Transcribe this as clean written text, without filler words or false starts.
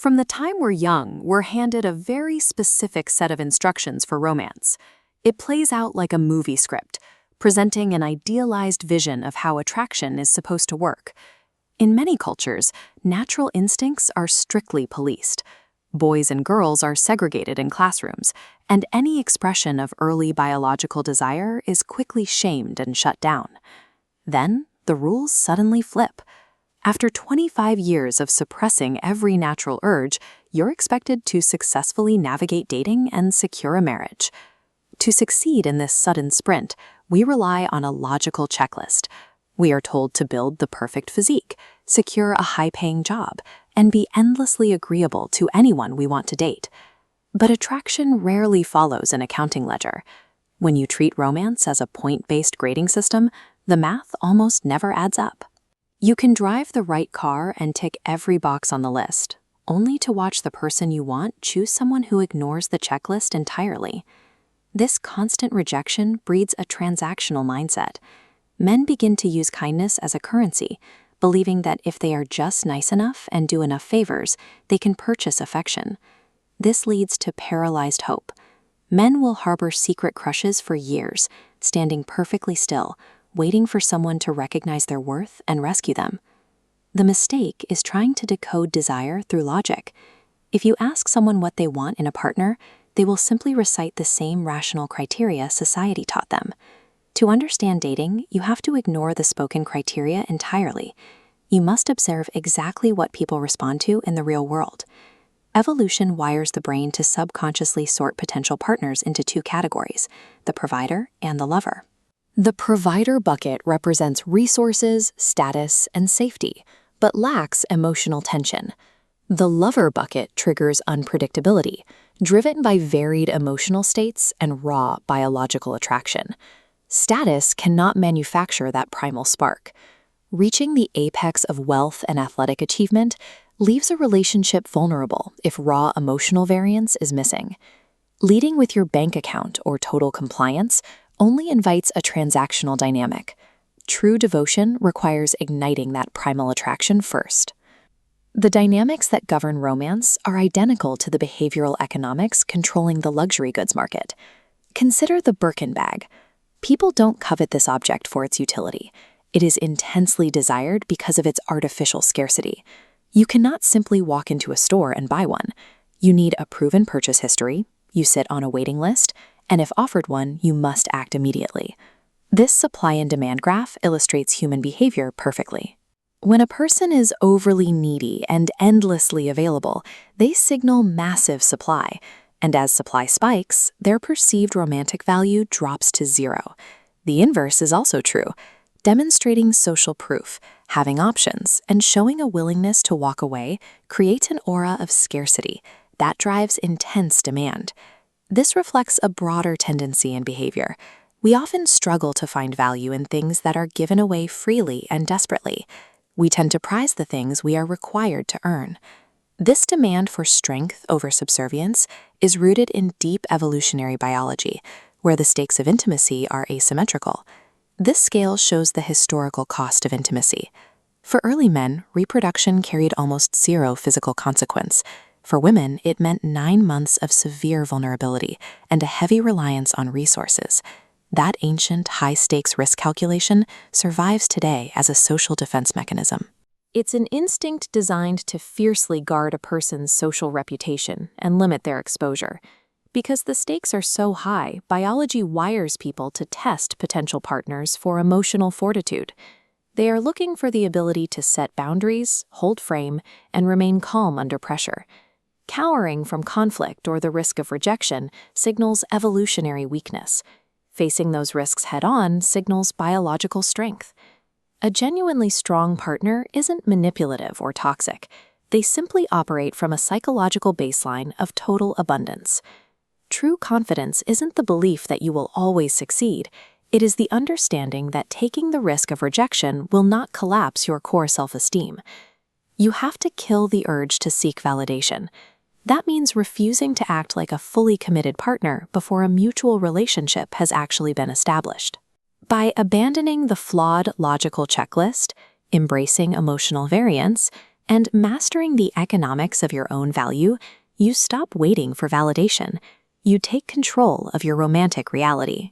From the time we're young, we're handed a very specific set of instructions for romance. It plays out like a movie script, presenting an idealized vision of how attraction is supposed to work. In many cultures, natural instincts are strictly policed. Boys and girls are segregated in classrooms, and any expression of early biological desire is quickly shamed and shut down. Then, the rules suddenly flip. After 25 years of suppressing every natural urge, you're expected to successfully navigate dating and secure a marriage. To succeed in this sudden sprint, we rely on a logical checklist. We are told to build the perfect physique, secure a high-paying job, and be endlessly agreeable to anyone we want to date. But attraction rarely follows an accounting ledger. When you treat romance as a point-based grading system, the math almost never adds up. You can drive the right car and tick every box on the list, only to watch the person you want choose someone who ignores the checklist entirely. This constant rejection breeds a transactional mindset. Men begin to use kindness as a currency, believing that if they are just nice enough and do enough favors, they can purchase affection. This leads to paralyzed hope. Men will harbor secret crushes for years, standing perfectly still, waiting for someone to recognize their worth and rescue them. The mistake is trying to decode desire through logic. If you ask someone what they want in a partner, they will simply recite the same rational criteria society taught them. To understand dating, you have to ignore the spoken criteria entirely. You must observe exactly what people respond to in the real world. Evolution wires the brain to subconsciously sort potential partners into two categories: the provider and the lover. The provider bucket represents resources, status, and safety, but lacks emotional tension. The lover bucket triggers unpredictability, driven by varied emotional states and raw biological attraction. Status cannot manufacture that primal spark. Reaching the apex of wealth and athletic achievement leaves a relationship vulnerable if raw emotional variance is missing. Leading with your bank account or total compliance only invites a transactional dynamic. True devotion requires igniting that primal attraction first. The dynamics that govern romance are identical to the behavioral economics controlling the luxury goods market. Consider the Birkin Bag. People don't covet this object for its utility. It is intensely desired because of its artificial scarcity. You cannot simply walk into a store and buy one. You need a proven purchase history, you sit on a waiting list, and if offered one, you must act immediately. This supply and demand graph illustrates human behavior perfectly. When a person is overly needy and endlessly available, they signal massive supply, and as supply spikes, their perceived romantic value drops to zero. The inverse is also true. Demonstrating social proof, having options, and showing a willingness to walk away creates an aura of scarcity that drives intense demand. This reflects a broader tendency in behavior. We often struggle to find value in things that are given away freely and desperately. We tend to prize the things we are required to earn. This demand for strength over subservience is rooted in deep evolutionary biology, where the stakes of intimacy are asymmetrical. This scale shows the historical cost of intimacy. For early men, reproduction carried almost zero physical consequence. For women, it meant 9 months of severe vulnerability and a heavy reliance on resources. That ancient high-stakes risk calculation survives today as a social defense mechanism. It's an instinct designed to fiercely guard a person's social reputation and limit their exposure. Because the stakes are so high, biology wires people to test potential partners for emotional fortitude. They are looking for the ability to set boundaries, hold frame, and remain calm under pressure. Cowering from conflict or the risk of rejection signals evolutionary weakness. Facing those risks head-on signals biological strength. A genuinely strong partner isn't manipulative or toxic. They simply operate from a psychological baseline of total abundance. True confidence isn't the belief that you will always succeed. It is the understanding that taking the risk of rejection will not collapse your core self-esteem. You have to kill the urge to seek validation. That means refusing to act like a fully committed partner before a mutual relationship has actually been established. By abandoning the flawed logical checklist, embracing emotional variance, And mastering the economics of your own value, you stop waiting for validation. You take control of your romantic reality.